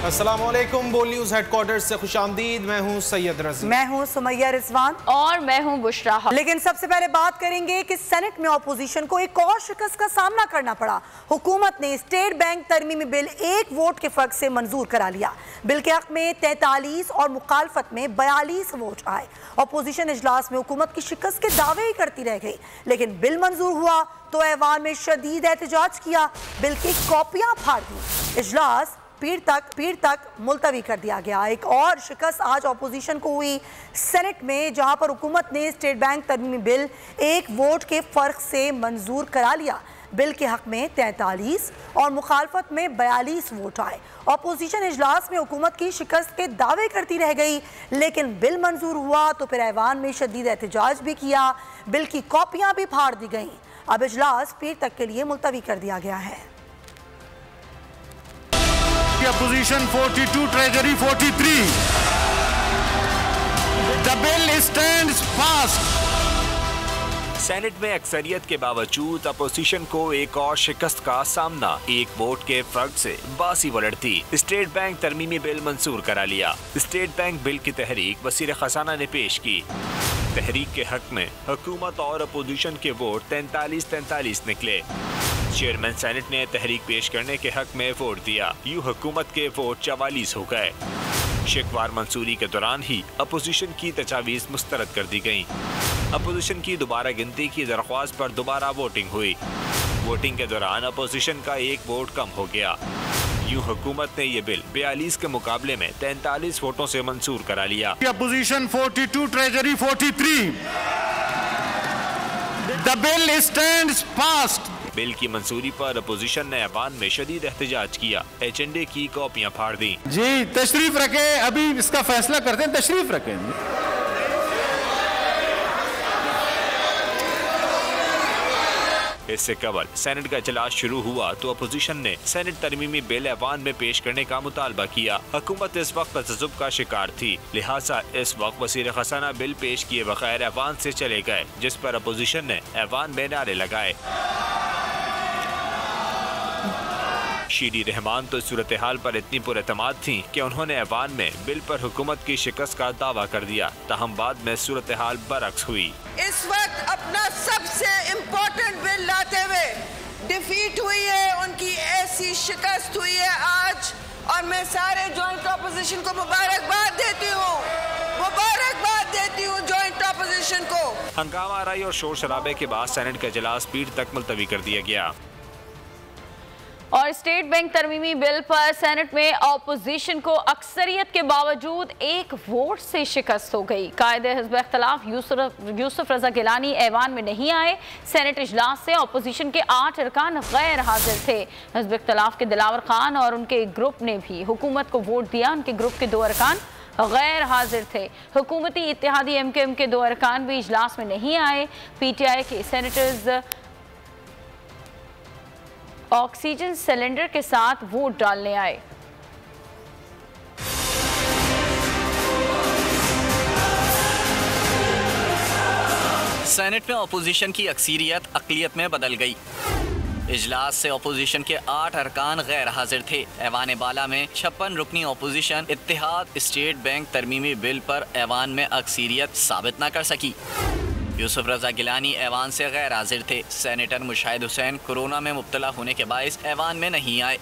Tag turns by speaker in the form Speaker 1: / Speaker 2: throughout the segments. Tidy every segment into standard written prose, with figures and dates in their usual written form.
Speaker 1: अस्सलामुअलैकुम। बोल news headquarter से खुशामदीद। मैं हूँ सैयद रज़ी।
Speaker 2: मैं हूँ सुमैया रिजवान
Speaker 3: और मैं हूँ बुशरा।
Speaker 2: लेकिन सबसे पहले बात करेंगे कि सेनेट में अपोजिशन को एक और शिकस्त का सामना करना पड़ा। हुकूमत ने स्टेट बैंक तरमीमी बिल एक वोट के फर्क से मंजूर करा लिया। बिल के हक में 43 और मुखालफत में 42 वोट आए। अपोजिशन इजलास में हुकूमत की शिकस्त के दावे ही करती रह गई, लेकिन बिल मंजूर हुआ तो ऐवान में शदीद एहतजाज किया, बिल की कॉपियां फाड़ दी। इजलास पीर तक मुलतवी कर दिया गया। एक और शिकस्त आज अपोजिशन को हुई सेनेट में, जहां पर हुकूमत ने स्टेट बैंक तरमीमी बिल एक वोट के फर्क से मंजूर करा लिया। बिल के हक में 43 और मुखालफत में 42 वोट आए। अपोजिशन इजलास में हुकूमत की शिकस्त के दावे करती रह गई, लेकिन बिल मंजूर हुआ तो फिर ऐवान में शदीद एहतजाज भी किया, बिल की कॉपियां भी फाड़ दी गईं। अब इजलास पीर तक के लिए मुलतवी कर दिया गया है।
Speaker 4: Opposition 42, Treasury 43. The bill stands fast.
Speaker 5: Senate में अक्सरियत के बावजूद अपोजिशन को एक और शिकस्त का सामना एक वोट के फर्क से बासी वलट थी। स्टेट बैंक तरमीमी बिल मंजूर करा लिया। स्टेट बैंक बिल की तहरीक वज़ीर खजाना ने पेश की। तहरीक के हक में हुकूमत और अपोजिशन के वोट 43-43 निकले। चेयरमैन सेनेट ने तहरीक पेश करने के हक में वोट दिया। यूं हुकूमत के वोट 44 हो गए। शिकवार मंसूरी के दौरान ही अपोजिशन की तजावीज़ मुस्तरद कर दी गयी। अपोजिशन की दोबारा गिनती की दरख्वास्त पर दोबारा वोटिंग हुई। वोटिंग के दौरान अपोजिशन का एक वोट कम हो गया। यूं हुकूमत ने ये बिल 42 के मुकाबले में 43 वोटों से मंजूर करा लिया।
Speaker 4: Opposition 42, Treasury 43. The bill stands fast.
Speaker 5: Bill की मंजूरी पर अपोजिशन ने ऐवान में शदीद एहतजाज किया। एजेंडे की कॉपियां फाड़ दी।
Speaker 4: जी तशरीफ रखें, अभी इसका फैसला करते हैं। तशरीफ रखें।
Speaker 5: इससे कबल सेनेट का इजलास शुरू हुआ तो अपोजिशन ने सेनेट तरमीमी बिल ऐवान में पेश करने का मुतालबा किया। हुकूमत इस वक्त तजब्जुब का शिकार थी, लिहाजा इस वक्त वज़ीर खजाना बिल पेश किए बगैर ऐवान से चले गए, जिस पर अपोजिशन ने ऐवान में नारे लगाए। शीरी रहमान तो सूरत हाल पर इतनी पुरएतमाद थी कि उन्होंने ऐवान में बिल पर हुकूमत की शिकस्त का दावा कर दिया। ताहम बाद में सूरत हाल बरअक्स हुई।
Speaker 6: इस वक्त अपना सबसे इम्पोर्टेंट बिल लाते हुए डिफीट हुई है, उनकी ऐसी शिकस्त हुई है आज, और मैं सारे जॉइंट ऑपोजिशन को मुबारकबाद देती हूँ जॉइंट ऑपोजिशन को।
Speaker 5: हंगामा आराई और शोर शराबे के बाद सेनेट का इजलास पीर तक मुलतवी कर दिया गया।
Speaker 3: और स्टेट बैंक तरमीमी बिल पर सेनेट में अपोजिशन को अक्सरियत के बावजूद एक वोट से शिकस्त हो गई। कायदे हिज़्ब इख्तिलाफ यूसुफ रजा गिलानी ऐवान में नहीं आए। सेनेट इजलास से अपोजिशन के 8 अरकान गैर हाजिर थे। हिज़्ब इख्तिलाफ के दिलावर खान और उनके ग्रुप ने भी हुकूमत को वोट दिया। उनके ग्रुप के 2 अरकान गैर हाजिर थे। हुकूमती इत्तेहादी MKM के 2 अरकान भी इजलास में नहीं आए। PTI के सेनेटर्स ऑक्सीजन सिलेंडर के साथ वोट डालने आए।
Speaker 7: सेनेट में अपोजिशन की अक्सरियत अक़लियत में बदल गई। इजलास से अपोजिशन के 8 अरकान गैर हाजिर थे। ऐवान बाला में 56 रुकनी अपोजिशन इत्तेहाद स्टेट बैंक तरमीमी बिल पर ऐवान में अक्सरियत साबित न कर सकी। यूसुफ रजा गिलानी ऐवान से गैर हाजिर थे। सेनेटर मुशाहिद हुसैन कोरोना में मुब्तला होने के बाइस ऐवान में नहीं आए।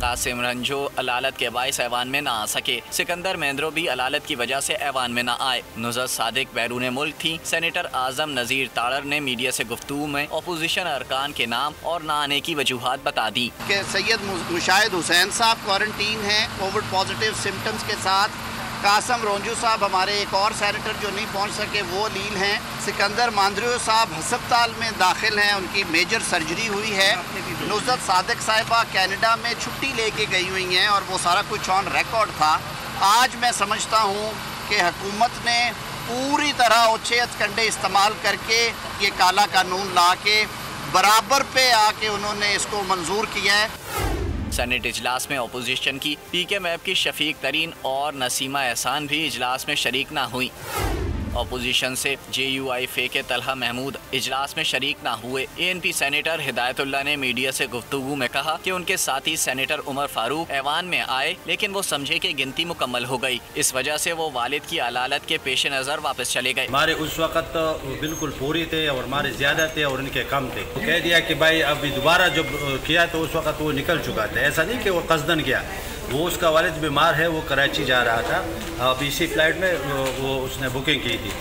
Speaker 7: कासिम रंजो अलालत के बाइस ऐवान में ना आ सके। सिकंदर महेंद्रो भी अलालत की वजह से ऐवान में ना आए। नुज़रत सादिक बैरून मुल्क थी। सेनेटर आजम नज़ीर ताड़र ने मीडिया से गुफ्तगू में अपोजिशन अरकान के नाम और ना आने की वजूहात बता दी।
Speaker 8: कि सैयद मुशाहिद हुसैन साहब क्वारंटीन हैं कोविड पॉजिटिव सिम्टम्स के साथ। कासिम रोंजू साहब हमारे एक और सेनेटर जो नहीं पहुंच सके वो लील हैं। सिकंदर मांद्रियो साहब हस्पताल में दाखिल हैं, उनकी मेजर सर्जरी हुई है। नुज़रत सादिक साहिबा कनाडा में छुट्टी लेके गई हुई हैं और वो सारा कुछ ऑन रिकॉर्ड था। आज मैं समझता हूँ कि हुकूमत ने पूरी तरह ओछे हथकंडे इस्तेमाल करके ये काला कानून ला के बराबर पे आके उन्होंने इसको मंजूर किया है।
Speaker 7: सेनेट इजलास में अपोजिशन की PKMF की शफीक तरीन और नसीमा एहसान भी इजलास में शरीक ना हुई। अपोजिशन से JUI के तलहा महमूद इजलास में शरीक ना हुए। ANP सेनेटर हिदायतुल्लाह ने मीडिया से गुफ्तगू में कहा कि उनके साथी सेनेटर उमर फारूक ऐवान में आए, लेकिन वो समझे कि गिनती मुकम्मल हो गई, इस वजह से वो वालिद की अलालत के पेश नज़र वापस चले गए।
Speaker 9: हमारे उस वक्त बिल्कुल पूरी थे और हमारे ज़्यादा थे और उनके कम थे। तो कह दिया कि भाई अभी दोबारा जब किया तो उस वक्त वो निकल चुका था। ऐसा नहीं कि वो कसदन किया, वो उसका वालिद बीमार है, वो कराची जा रहा था, अब इसी फ्लाइट में वो उसने बुकिंग की थी।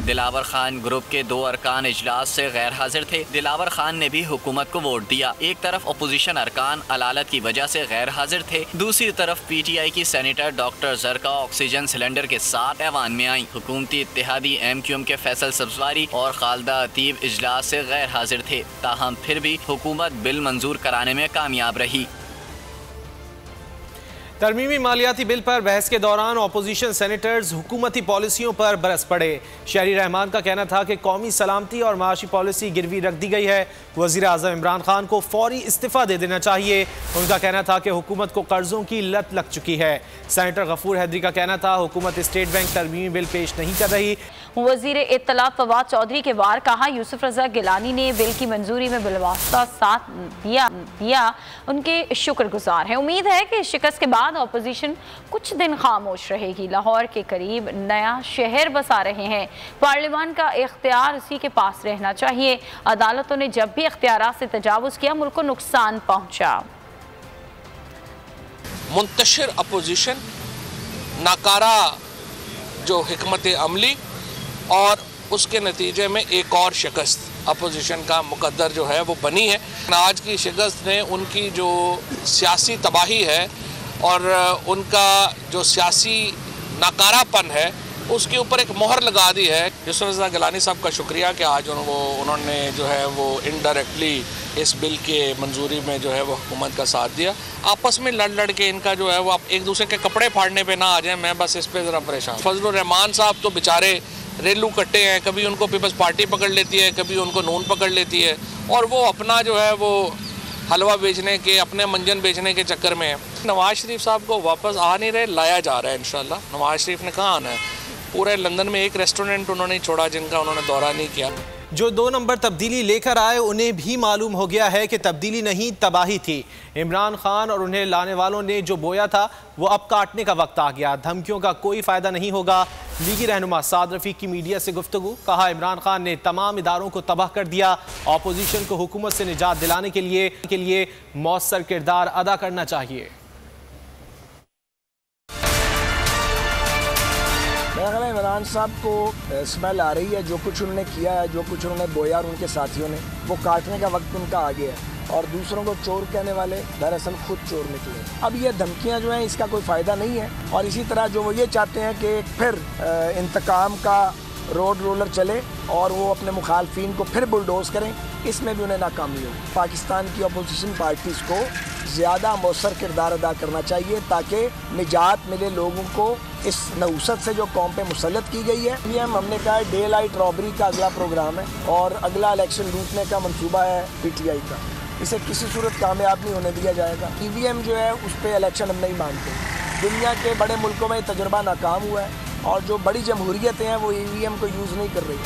Speaker 7: दिलावर खान ग्रुप के 2 अरकान इजलास से गैर हाजिर थे। दिलावर खान ने भी हुकूमत को वोट दिया। एक तरफ अपोजिशन अरकान अलालत की वजह से गैर हाजिर थे, दूसरी तरफ PTI की सेनेटर डॉक्टर जरका ऑक्सीजन सिलेंडर के साथ ऐवान में आई। हुकूमती इत्तेहादी MQM के फैसल सब्जवारी और खालदा अतीब इजलास से गैर हाजिर थे, ताहम फिर भी हुकूमत बिल मंजूर कराने में कामयाब रही।
Speaker 1: तरमीमी मालियाती बिल पर बहस के दौरान अपोजिशन सेनेटर्स हुकूमती पॉलिसियों पर बरस पड़े। शहरी रहमान का कहना था कि कौमी सलामती और माशी पॉलिसी गिरवी रख दी गई है, वज़ीर आज़म इमरान खान को फौरी इस्तीफ़ा दे देना चाहिए। उनका कहना था कि हुकूमत को कर्जों की लत लग चुकी है। सेनेटर गफूर हैदरी का कहना था हुकूमत स्टेट बैंक तरमीमी बिल पेश नहीं कर रही।
Speaker 3: वज़ीर इत्तलात फवाद चौधरी के वार कहा यूसुफ रज़ा गिलानी ने बिल की मंजूरी में बिलवास्ता साथ दिया, उनके शुक्रगुजार हैं। उम्मीद है कि शिकस्त के बाद अपोजिशन कुछ दिन खामोश रहेगी। लाहौर के करीब नया शहर बसा रहे हैं, पार्लियामान का इख्तियार उसी के पास रहना चाहिए। अदालतों ने जब भी इख्तियारात से तजावुज़ किया मुल्क को नुकसान पहुंचा।
Speaker 10: मुंतशिर अपोजिशन, नाकारा जो हिकमत अमली और उसके नतीजे में एक और शिकस्त अपोजिशन का मुकद्दर जो है वो बनी है। आज की शिकस्त ने उनकी जो सियासी तबाही है और उनका जो सियासी नाकारापन है उसके ऊपर एक मोहर लगा दी है। यूसुफ रज़ा गिलानी साहब का शुक्रिया कि आज उन्होंने जो है वो इनडायरेक्टली इस बिल के मंजूरी में जो है वो हुकूमत का साथ दिया। आपस में लड़ के इनका जो है वो आप एक दूसरे के कपड़े फाड़ने पे ना आ जाए, मैं बस इस पे ज़रा परेशान। फजलुर रहमान साहब तो बेचारे रेलू कट्टे हैं, कभी उनको पीपल्स पार्टी पकड़ लेती है, कभी उनको नून पकड़ लेती है और वो अपना जो है वो हलवा बेचने के, अपने मंजन बेचने के चक्कर में है। नवाज शरीफ साहब को वापस आ नहीं रहे, लाया जा रहा है इंशाल्लाह। नवाज शरीफ ने कहाँ आना है? पूरे लंदन में एक रेस्टोरेंट उन्होंने छोड़ा जिनका उन्होंने दौरा नहीं किया।
Speaker 1: जो 2 नंबर तब्दीली लेकर आए उन्हें भी मालूम हो गया है कि तब्दीली नहीं तबाही थी। इमरान खान और उन्हें लाने वालों ने जो बोया था वो अब काटने का वक्त आ गया। धमकियों का कोई फ़ायदा नहीं होगा। लीगी रहनुमा साद रफ़ीक की मीडिया से गुफ्तगू, कहा इमरान खान ने तमाम इदारों को तबाह कर दिया। अपोजिशन को हुकूमत से निजात दिलाने के लिए मौसर किरदार अदा करना चाहिए।
Speaker 11: इमरान साहब को स्मेल आ रही है, जो कुछ उन्होंने किया है, जो कुछ उन्होंने बोया और उनके साथियों ने, वो काटने का वक्त उनका आ गया है और दूसरों को चोर कहने वाले दरअसल खुद चोर निकले। अब ये धमकियां जो हैं इसका कोई फ़ायदा नहीं है और इसी तरह जो वो ये चाहते हैं कि फिर इंतकाम का रोड रोलर चले और वो अपने मुखालफिन को फिर बुलडोज करें, इसमें भी उन्हें नाकामी हो। पाकिस्तान की अपोजिशन पार्टीज़ को ज़्यादा मौसर किरदार अदा करना चाहिए ताकि निजात मिले लोगों को इस नहुसत से जो कौम पे मुसल्लत की गई है। हमने कहा है डे लाइट रॉबरी का अगला प्रोग्राम है और अगला इलेक्शन लूटने का मंसूबा है PTI का। इसे किसी सूरत कामयाब नहीं होने दिया जाएगा। EVM जो है उस पर इलेक्शन हम नहीं मानते। दुनिया के बड़े मुल्कों में तजुर्बा नाकाम हुआ है और जो बड़ी जमहूरियतें हैं वो EVM को यूज़ नहीं कर रही।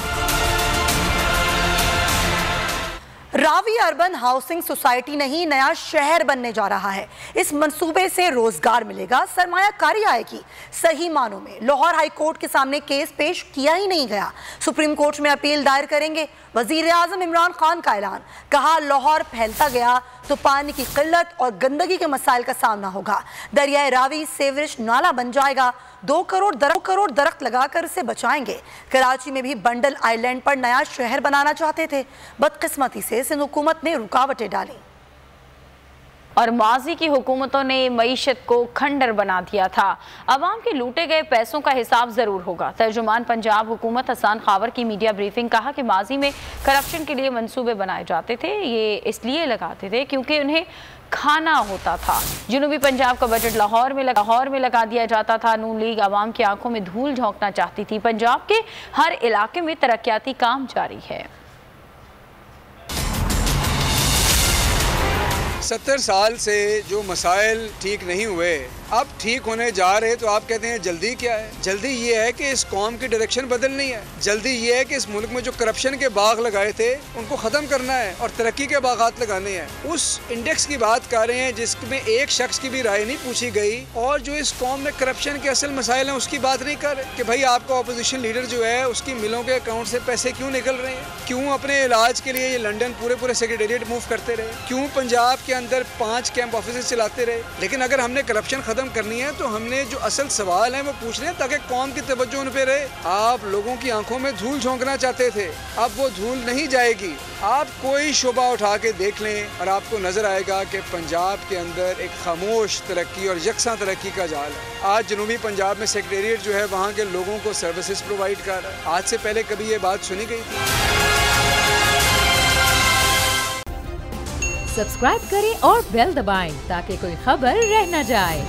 Speaker 2: रावी अर्बन हाउसिंग सोसाइटी नहीं नया शहर बनने जा रहा है। इस मंसूबे से रोजगार मिलेगा, सरमायाकारी आएगी। सही मानों में लाहौर हाई कोर्ट के सामने केस पेश किया ही नहीं गया। सुप्रीम कोर्ट में अपील दायर करेंगे। वजीर आजम इमरान खान का ऐलान, कहा लाहौर फैलता गया तो पानी की किल्लत और गंदगी के मसाइल का सामना होगा। दरियाए रावी सेवरेज नाला बन जाएगा। 2 करोड़ दरख्त लगाकर इसे बचाएंगे। कराची में भी बंडल आइलैंड पर नया शहर बनाना चाहते थे, बदकिस्मती से सिंध हुकूमत ने रुकावटें डाली
Speaker 3: और माजी की हुकूमतों ने मईशत को खंडर बना दिया था। अवाम के लूटे गए पैसों का हिसाब जरूर होगा। तर्जुमान पंजाब हुकूमत हसन खावर की मीडिया ब्रीफिंग, कहा कि माजी में करप्शन के लिए मंसूबे बनाए जाते थे, ये इसलिए लगाते थे क्योंकि उन्हें खाना होता था। जनूबी पंजाब का बजट लाहौर में लगा दिया जाता था। नून लीग आवाम की आंखों में धूल झोंकना चाहती थी। पंजाब के हर इलाके में तरक्याती काम जारी है।
Speaker 12: 70 साल से जो मसाइल ठीक नहीं हुए अब ठीक होने जा रहे तो आप कहते हैं जल्दी क्या है? जल्दी ये है कि इस कौम की डायरेक्शन बदलनी है। जल्दी ये है कि इस मुल्क में जो करप्शन के बाग लगाए थे उनको ख़त्म करना है और तरक्की के बागात लगाने हैं। उस इंडेक्स की बात कर रहे हैं जिसमें एक शख्स की भी राय नहीं पूछी गई, और जो इस कौम में करप्शन के असल मसाइल हैं उसकी बात नहीं कर रहे कि भाई आपका अपोजिशन लीडर जो है उसकी मिलों के अकाउंट से पैसे क्यों निकल रहे हैं, क्यों अपने इलाज के लिए ये लंदन पूरे सेक्रेटेरिएट मूव करते रहे, क्यों पंजाब के अंदर 5 कैंप ऑफिस चलाते रहे। लेकिन अगर हमने करप्शन खत्म करनी है तो हमने जो असल सवाल है वो पूछ रहे हैं ताकि कौम की तवज्जो उन पे रहे। आप लोगों की आंखों में धूल झोंकना चाहते थे, अब वो धूल नहीं जाएगी। आप कोई शोबा उठा के देख लें और आपको नजर आएगा कि पंजाब के अंदर एक खामोश तरक्की और यकसा तरक्की का जाल है। आज जनूबी पंजाब में सेक्रेटेरिएट जो है वहाँ के लोगों को सर्विसेज प्रोवाइड कर रहा है। आज से पहले कभी ये बात सुनी गई थी?
Speaker 13: सब्सक्राइब करें और बेल दबाएं ताकि कोई खबर रह न जाए।